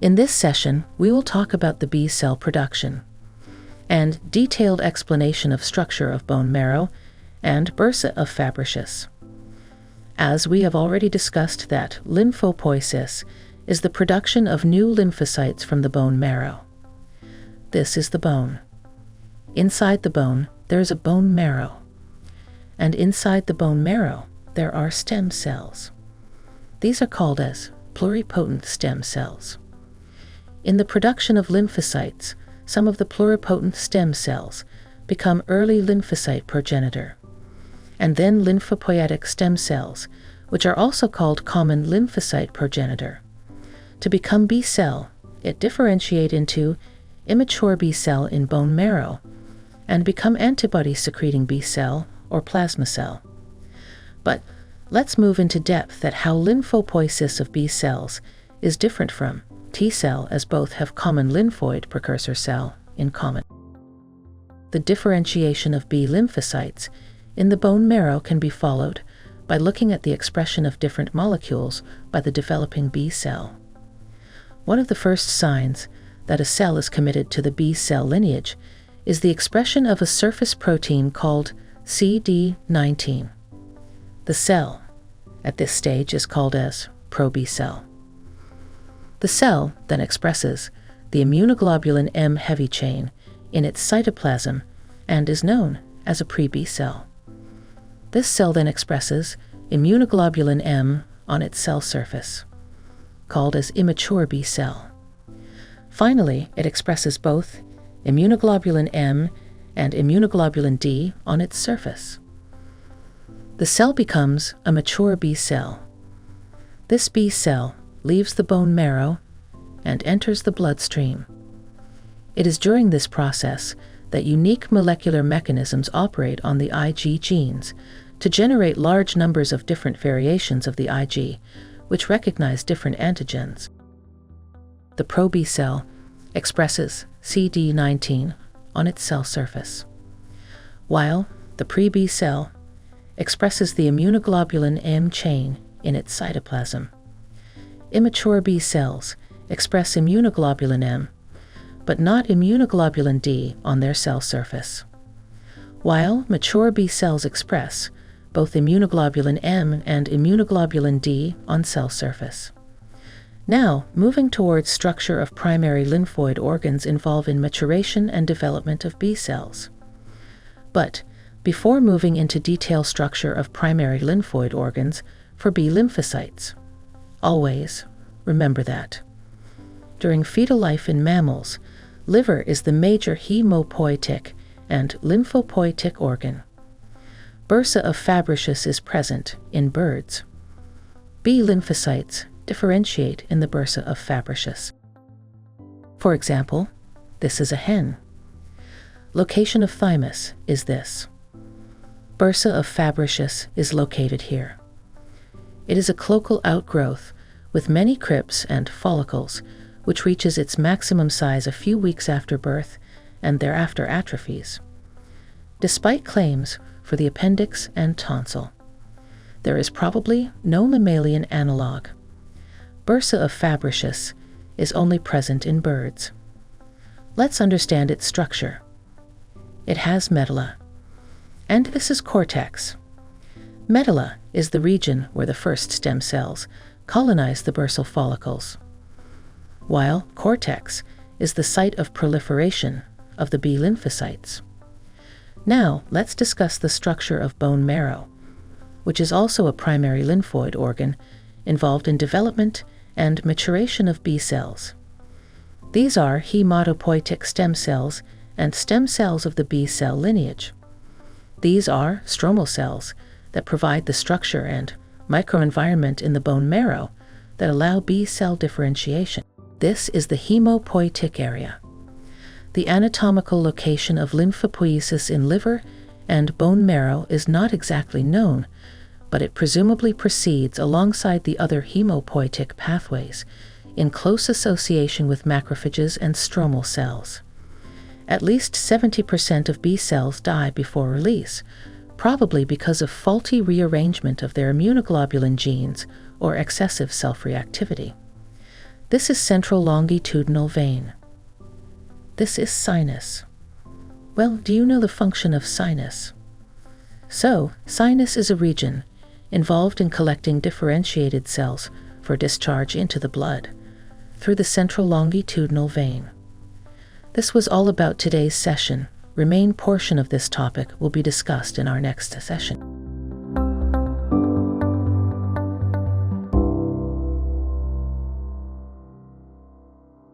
In this session, we will talk about the B cell production and detailed explanation of structure of bone marrow and bursa of fabricius. As we have already discussed that lymphopoiesis is the production of new lymphocytes from the bone marrow. This is the bone. Inside the bone, there is a bone marrow. And inside the bone marrow, there are stem cells. These are called as pluripotent stem cells. In the production of lymphocytes, some of the pluripotent stem cells become early lymphocyte progenitor, and then lymphopoietic stem cells, which are also called common lymphocyte progenitor. To become B cell, it differentiate into immature B cell in bone marrow and become antibody-secreting B cell or plasma cell. But let's move into depth at how lymphopoiesis of B cells is different from T cell, as both have common lymphoid precursor cell in common. The differentiation of B lymphocytes in the bone marrow can be followed by looking at the expression of different molecules by the developing B cell. One of the first signs that a cell is committed to the B cell lineage is the expression of a surface protein called CD19. The cell at this stage is called as pro-B cell. The cell then expresses the immunoglobulin M heavy chain in its cytoplasm and is known as a pre-B cell. This cell then expresses immunoglobulin M on its cell surface, called as immature B cell. Finally, it expresses both immunoglobulin M and immunoglobulin D on its surface. The cell becomes a mature B cell. This B cell leaves the bone marrow and enters the bloodstream. It is during this process that unique molecular mechanisms operate on the Ig genes to generate large numbers of different variations of the Ig, which recognize different antigens. The pro-B cell expresses CD19 on its cell surface, while the pre-B cell expresses the immunoglobulin M chain in its cytoplasm. Immature B cells express immunoglobulin M, but not immunoglobulin D on their cell surface, while mature B cells express both immunoglobulin M and immunoglobulin D on cell surface. Now, moving towards structure of primary lymphoid organs involved in maturation and development of B cells. But before moving into detailed structure of primary lymphoid organs for B lymphocytes, always remember that during fetal life in mammals, liver is the major hemopoietic and lymphopoietic organ. Bursa of fabricius is present in birds. B lymphocytes differentiate in the bursa of fabricius. For example, this is a hen. Location of thymus is this. Bursa of fabricius is located here. It is a cloacal outgrowth with many crypts and follicles, which reaches its maximum size a few weeks after birth and thereafter atrophies. Despite claims for the appendix and tonsil, there is probably no mammalian analog. Bursa of fabricius is only present in birds. Let's understand its structure. It has medulla, and this is cortex. Medulla is the region where the first stem cells colonize the bursal follicles, while cortex is the site of proliferation of the B lymphocytes. Now, let's discuss the structure of bone marrow, which is also a primary lymphoid organ involved in development and maturation of B cells. These are hematopoietic stem cells and stem cells of the B cell lineage. These are stromal cells that provide the structure and microenvironment in the bone marrow that allow B cell differentiation. This is the hemopoietic area. The anatomical location of lymphopoiesis in liver and bone marrow is not exactly known, but it presumably proceeds alongside the other hemopoietic pathways in close association with macrophages and stromal cells. At least 70% of B cells die before release, probably because of faulty rearrangement of their immunoglobulin genes or excessive self-reactivity. This is central longitudinal vein. This is sinus. Well, do you know the function of sinus? So, sinus is a region involved in collecting differentiated cells for discharge into the blood through the central longitudinal vein. This was all about today's session. Remaining portion of this topic will be discussed in our next session.